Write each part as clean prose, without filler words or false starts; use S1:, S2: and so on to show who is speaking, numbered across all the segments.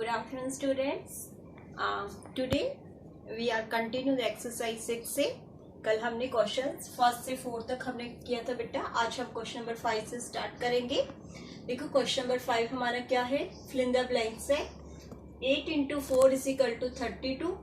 S1: Good afternoon, students. Today we are continue the exercise 6 से कल हमने क्वेश्चंस फर्स्ट से 4 तक हमने किया था बेटा. आज हम क्वेश्चन नंबर 5 से स्टार्ट करेंगे. देखो क्वेश्चन नंबर 5 हमारा क्या है, फिल इन द ब्लैंक्स है. 8 into 4 is equal to 32.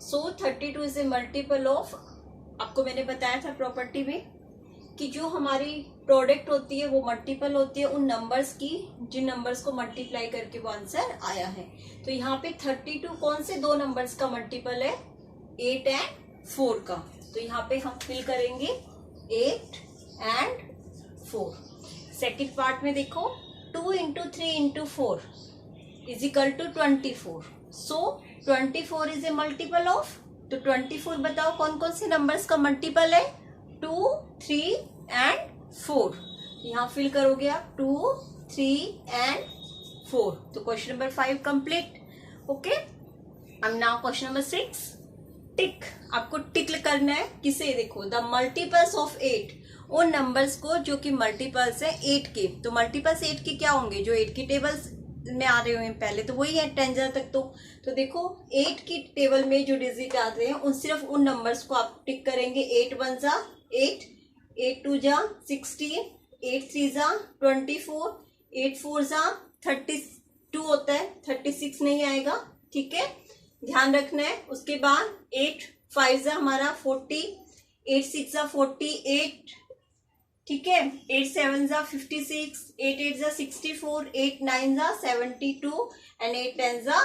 S1: So 32 is a multiple of, आपको मैंने बताया था प्रॉपर्टी में कि जो हमारी प्रोडक्ट होती है वो मल्टीपल होती है उन नंबर्स की जिन नंबर्स को मल्टीप्लाई करके वो आंसर आया है. तो यहाँ पे 32 कौन से दो नंबर्स का मल्टीपल है, 8 and 4 का. तो यहाँ पे हम फिल करेंगे 8 and 4. सेकेंड पार्ट में देखो 2 into 3 into 4 is equal to 24. So 24 is a multiple of, तो 24 बताओ कौन कौन से नंबर्स का मल्टीपल है, 2, 3 and 4. यहाँ फिल करोगे आप 2, 3 and 4. तो क्वेश्चन नंबर 5 कंप्लीट. ओके, अब नाउ क्वेश्चन नंबर 6. टिक, आपको टिक करना है किसे, देखो द मल्टीपल्स ऑफ 8, उन नंबर्स को जो कि मल्टीपल्स है 8 के. तो मल्टीपल्स 8 के क्या होंगे, जो 8 की टेबल्स में आ रहे हुए हैं पहले, तो वही है 10 तक. तो देखो 8 की टेबल में जो डिजिट आते हैं उन सिर्फ उन नंबर्स को आप टिक करेंगे. 8 1 जा 8, 8 2 जा 16, 8 3 जा 24, 8 4 जा 32 होता है, 36 नहीं आएगा. ठीक है, ध्यान रखना है. उसके बाद 8 5 जा हमारा 40, 8 6 जा 48. ठीक है, 8 7 जा 56, 8 8 जा 64, 8 9 जा 72 एंड 8 10 जा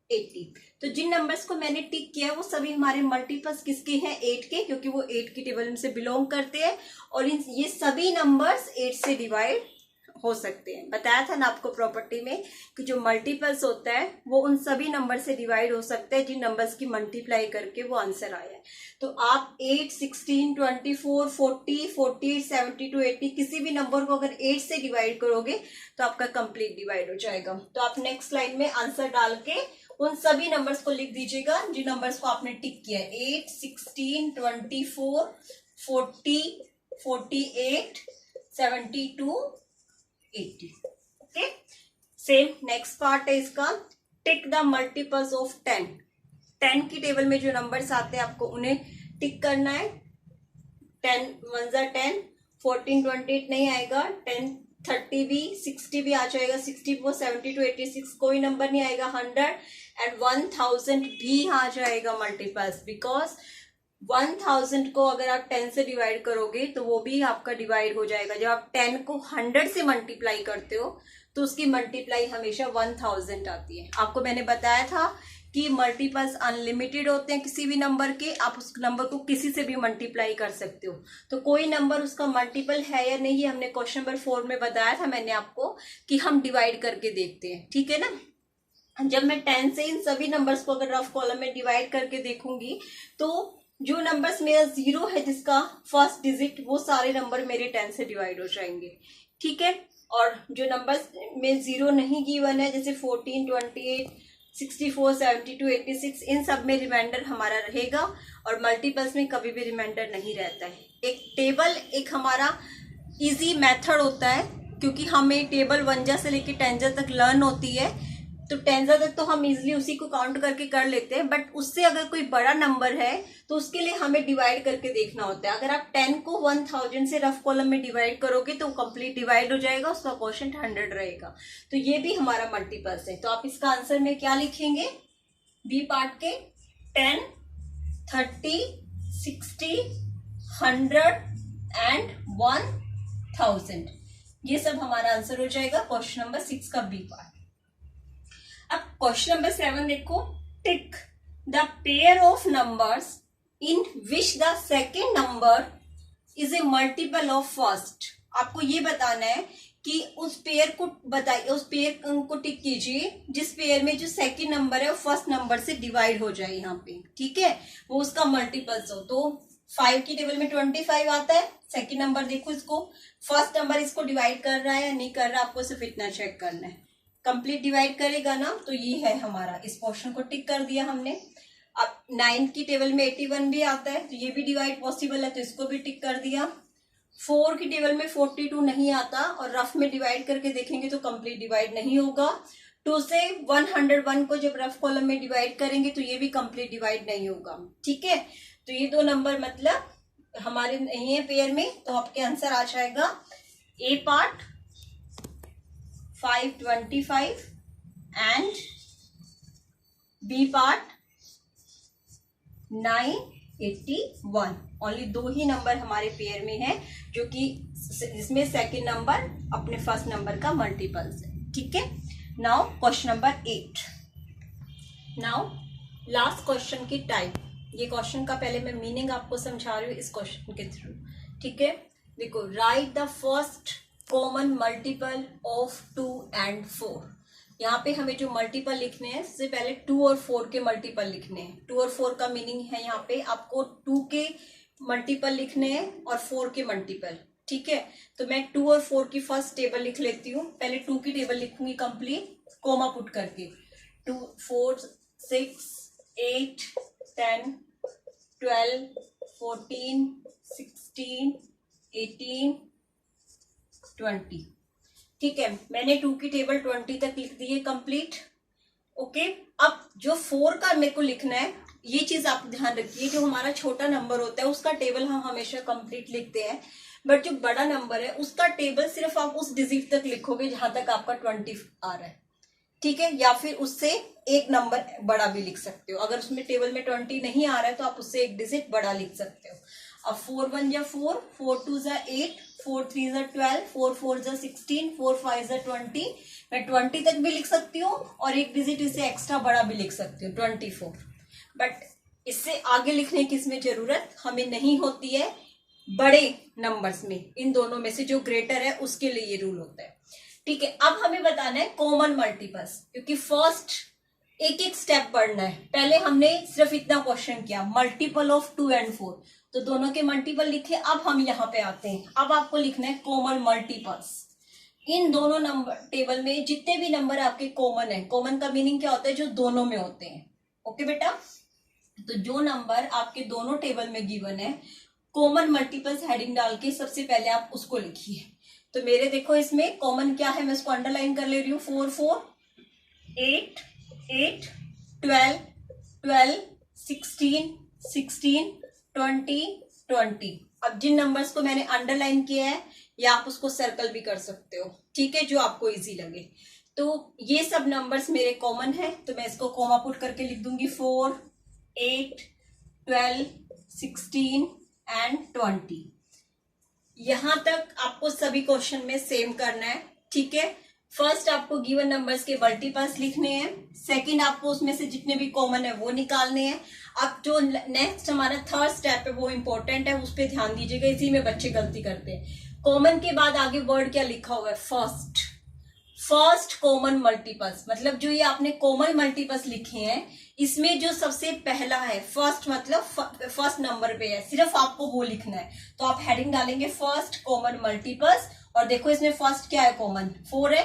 S1: 80. तो जिन नंबर्स को मैंने टिक किया वो सभी हमारे मल्टीपल्स किसके हैं, 8 के, क्योंकि वो 8 की टेबल से बिलोंग करते हैं और ये सभी नंबर्स 8 से डिवाइड हो सकते हैं. बताया था ना आपको प्रॉपर्टी में कि जो मल्टीपल्स होता है वो उन सभी नंबर से डिवाइड हो सकता है जिन नंबर्स की मल्टीप्लाई करके वो आंसर आया है. तो आप 8 16 24 40 48 72 80 किसी भी नंबर को अगर 8 से डिवाइड करोगे तो आपका कंप्लीट डिवाइड हो जाएगा. तो आप नेक्स्ट लाइन में आंसर डाल के उन सभी नंबर्स को लिख दीजिएगा जिन नंबर्स को आपने टिक किया है. 8 16 24 40 48 72 80. ओके, सेम नेक्स्ट पार्ट है इसका. Tick the multiples of 10. 10 की टेबल में जो नंबर्स आते हैं आपको उन्हें टिक करना है. 10 1 जा 10, 14 28 नहीं आएगा, 10 30 भी, 60 भी आ जाएगा, 64 72 86 कोई नंबर नहीं आएगा, 100 एंड 1000 भी आ जाएगा मल्टीपल्स. बिकॉज 1000 को अगर आप 10 से डिवाइड करोगे तो वो भी आपका डिवाइड हो जाएगा. जब आप 10 को 100 से मल्टीप्लाई करते हो तो उसकी मल्टीप्लाई हमेशा 1000 आती है. आपको मैंने बताया था कि मल्टीपल्स अनलिमिटेड होते हैं किसी भी नंबर के, आप उस नंबर को किसी से भी मल्टीप्लाई कर सकते हो. तो कोई नंबर उसका मल्टीपल है या नहीं, हमने क्वेश्चन नंबर 4 में बताया था मैंने आपको कि हम डिवाइड करके देखते हैं. ठीक है ना. जब मैं 10 से इन सभी नंबर्स को अगर रफ कॉलम में डिवाइड करके देखूंगी तो जो नंबर्स मेरा 0 है जिसका फर्स्ट डिजिट, वो सारे नंबर मेरे 10 से डिवाइड हो जाएंगे. ठीक है, और जो नंबर्स में 0 नहीं गिवन है जैसे 14 28 64 72 86 इन सब में रिमाइंडर हमारा रहेगा और मल्टीपल्स में कभी भी रिमाइंडर नहीं रहता है. एक टेबल एक हमारा इजी मेथड होता है क्योंकि हमें टेबल 1 से लेके 10 तक लर्न होती है. तो 10 तक तो हम इजिली उसी को काउंट करके कर लेते हैं, बट उससे अगर कोई बड़ा नंबर है तो उसके लिए हमें डिवाइड करके देखना होता है. अगर आप 10 को 1000 से रफ कॉलम में डिवाइड करोगे तो कंप्लीट डिवाइड हो जाएगा, उसका क्वोशिएंट 100 रहेगा. तो ये भी हमारा मल्टीपल्स है. तो आप इसका आंसर में क्या लिखेंगे, बी पार्ट के 10 30 60 100 एंड 1000, ये सब हमारा आंसर हो जाएगा क्वेश्चन नंबर 6 का बी पार्ट. अब क्वेश्चन नंबर 7 देखो. Tick the pair of numbers in which the second number is a multiple of first. आपको ये बताना है कि उस पेयर को बताइए, उस पेयर को टिक कीजिए जिस पेयर में जो सेकेंड नंबर है वो फर्स्ट नंबर से डिवाइड हो जाए यहाँ पे. ठीक है, वो उसका मल्टीपल्स हो. तो 5 की टेबल में 25 आता है. सेकेंड नंबर देखो, इसको फर्स्ट नंबर इसको डिवाइड कर रहा है या नहीं कर रहा, आपको सिर्फ इतना चेक करना है. कंप्लीट डिवाइड करेगा ना, तो ये है हमारा, इस पोर्शन को टिक कर दिया हमने. अब 9 की टेबल में 81 भी आता है तो ये भी डिवाइड पॉसिबल है, तो इसको भी टिक कर दिया. 4 की टेबल में 42 नहीं आता और रफ में डिवाइड करके देखेंगे तो कंप्लीट डिवाइड नहीं होगा. 2 से 101 को जब रफ कॉलम में डिवाइड करेंगे तो ये भी कंप्लीट डिवाइड नहीं होगा, ठीक है। तो ये दो नंबर मतलब हमारे नहीं है पेयर में, तो आपके आंसर आ जाएगा A part 525 and B part 981। Only दो ही नंबर हमारे पेयर में है, जो कि इसमें सेकंड नंबर अपने फर्स्ट नंबर का मल्टीपल्स है, ठीक है। Now question number 8। Now last question की टाइप। ये क्वेश्चन का पहले मैं मीनिंग आपको समझा रही हूँ इस क्वेश्चन के थ्रू, ठीक है। देखो, right the first common multiple of 2 and 4। यहाँ पे हमें जो मल्टीपल लिखने हैं, सबसे पहले 2 और 4 के मल्टीपल लिखने हैं। 2 और 4 का मीनिंग है यहाँ पे आपको 2 के मल्टीपल लिखने हैं और 4 के मल्टीपल, ठीक है। तो मैं 2 और 4 की फर्स्ट टेबल लिख लेती हूँ। पहले 2 की टेबल लिखूंगी कंप्लीट कोमा पुट करके। 2 4 6 8 10 12 14 16 18 20, ठीक है। मैंने 2 की टेबल 20 तक लिख दी है कंप्लीट, ओके। अब जो 4 का मेरे को लिखना है, ये चीज आप ध्यान रखिए, जो हमारा छोटा नंबर होता है उसका टेबल हम हमेशा कंप्लीट लिखते हैं, बट जो बड़ा नंबर है उसका टेबल सिर्फ आप उस डिजिट तक लिखोगे जहां तक आपका 20 आ रहा है, ठीक है। या फिर उससे एक नंबर बड़ा भी लिख सकते हो। अगर उसमें टेबल में 20 नहीं आ रहा है तो आप उससे एक डिजिट बड़ा लिख सकते हो। अब 4 1 जा 4, 4 2 जा 8, 4 3 जा 12, 4 4 जा 16, 4 5 जा 20। मैं 20 तक भी लिख सकती हूँ और एक डिजिट इससे एक्स्ट्रा बड़ा भी लिख सकती हूँ, 24। बट इससे आगे लिखने की इसमें जरूरत हमें नहीं होती है बड़े नंबर्स में। इन दोनों में से जो ग्रेटर है उसके लिए ये रूल होता है, ठीक है। अब हमें बताना है कॉमन मल्टीपल्स, क्योंकि फर्स्ट एक एक स्टेप पढ़ना है। पहले हमने सिर्फ इतना क्वेश्चन किया, मल्टीपल ऑफ 2 and 4, तो दोनों के मल्टीपल लिखे। अब हम यहाँ पे आते हैं, अब आपको लिखना है कॉमन मल्टीपल्स। इन दोनों नंबर टेबल में जितने भी नंबर आपके कॉमन है, कॉमन का मीनिंग क्या होता है, जो दोनों में होते हैं, ओके बेटा। तो जो नंबर आपके दोनों टेबल में गिवन है, कॉमन मल्टीपल्स हेडिंग डाल के सबसे पहले आप उसको लिखिए। तो मेरे देखो इसमें कॉमन क्या है, मैं इसको अंडरलाइन कर ले रही हूँ। 4 4 8 8 12 12 16 16 20 20। अब जिन नंबर्स को मैंने अंडरलाइन किया है, या आप उसको सर्कल भी कर सकते हो, ठीक है, जो आपको इजी लगे। तो ये सब नंबर्स मेरे कॉमन है, तो मैं इसको कोमा पुट करके लिख दूंगी 4 8 12 16 and 20। यहां तक आपको सभी क्वेश्चन में सेम करना है, ठीक है। फर्स्ट आपको गिवन नंबर्स के मल्टीपल्स लिखने हैं, सेकंड आपको उसमें से जितने भी कॉमन है वो निकालने हैं। अब जो नेक्स्ट हमारा थर्ड स्टेप है वो इंपॉर्टेंट है, उस पर ध्यान दीजिएगा, इसी में बच्चे गलती करते हैं। कॉमन के बाद आगे वर्ड क्या लिखा हुआ है, फर्स्ट। फर्स्ट कॉमन मल्टीपल्स मतलब जो ये आपने कॉमन मल्टीपल्स लिखे हैं, इसमें जो सबसे पहला है फर्स्ट, मतलब फर्स्ट नंबर पे है, सिर्फ आपको वो लिखना है। तो आप हेडिंग डालेंगे फर्स्ट कॉमन मल्टीपल्स, और देखो इसमें फर्स्ट क्या है, कॉमन 4 है,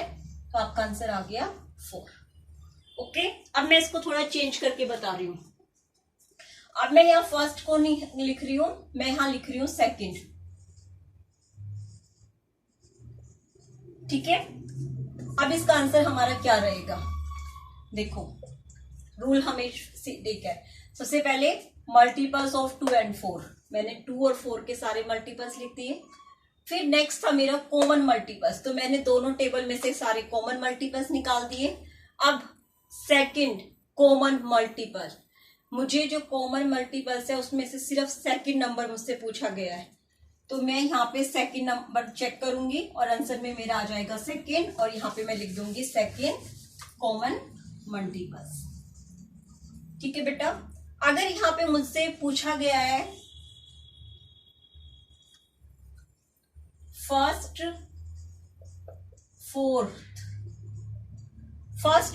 S1: तो आपका आंसर आ गया 4, ओके। अब मैं इसको थोड़ा चेंज करके बता रही हूं। अब मैं यहाँ फर्स्ट को नहीं लिख रही हूं, मैं यहां लिख रही हूं सेकंड, ठीक है। अब इसका आंसर हमारा क्या रहेगा, देखो रूल हमें देखा है। सबसे पहले मल्टीपल्स ऑफ 2 and 4, मैंने 2 और 4 के सारे मल्टीपल्स लिख दिए। फिर नेक्स्ट था मेरा कॉमन मल्टीपल्स, तो मैंने दोनों टेबल में से सारे कॉमन मल्टीपल्स निकाल दिए। अब सेकंड कॉमन मल्टीपल, मुझे जो कॉमन मल्टीपल्स है उसमें से सिर्फ सेकंड नंबर मुझसे पूछा गया है, तो मैं यहाँ पे सेकंड नंबर चेक करूंगी और आंसर में मेरा आ जाएगा सेकंड, और यहाँ पे मैं लिख दूंगी सेकंड कॉमन मल्टीपल्स, ठीक है बेटा। अगर यहाँ पे मुझसे पूछा गया है फर्स्ट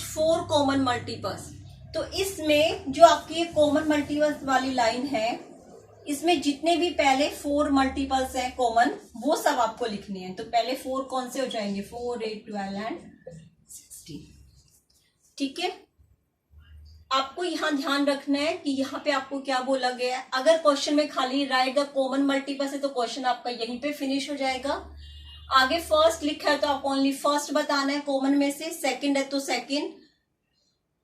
S1: 4 कॉमन मल्टीपल्स, तो इसमें जो आपकी कॉमन मल्टीपल्स वाली लाइन है, इसमें जितने भी पहले 4 मल्टीपल्स हैं कॉमन, वो सब आपको लिखने हैं। तो पहले 4 कौन से हो जाएंगे, 4 8 12 and 16, ठीक है। आपको यहां ध्यान रखना है कि यहाँ पे आपको क्या बोला गया है। अगर क्वेश्चन में खाली राइट द कॉमन मल्टीपल्स है तो क्वेश्चन आपका यहीं पे फिनिश हो जाएगा। आगे फर्स्ट लिखा है तो आपको ओनली फर्स्ट बताना है कॉमन में से, सेकंड है तो सेकंड,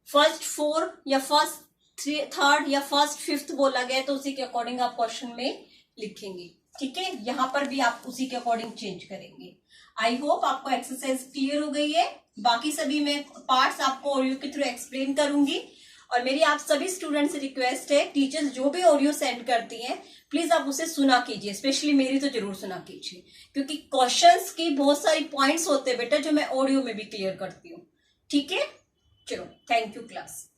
S1: फर्स्ट 4 या फर्स्ट 3rd या फर्स्ट 5th बोला गया है तो उसी के अकॉर्डिंग आप क्वेश्चन में लिखेंगे। ठीक है, यहां पर भी आप उसी के अकॉर्डिंग चेंज करेंगे। आई होप आपको एक्सरसाइज क्लियर हो गई है। बाकी सभी मैं पार्ट्स आपको ऑडियो के थ्रू एक्सप्लेन करूंगी। और मेरी आप सभी स्टूडेंट से रिक्वेस्ट है, टीचर्स जो भी ऑडियो सेंड करती हैं प्लीज आप उसे सुना कीजिए, स्पेशली मेरी तो जरूर सुना कीजिए, क्योंकि क्वेश्चंस की बहुत सारी पॉइंट्स होते हैं बेटा जो मैं ऑडियो में भी क्लियर करती हूँ। ठीक है, चलो थैंक यू क्लास।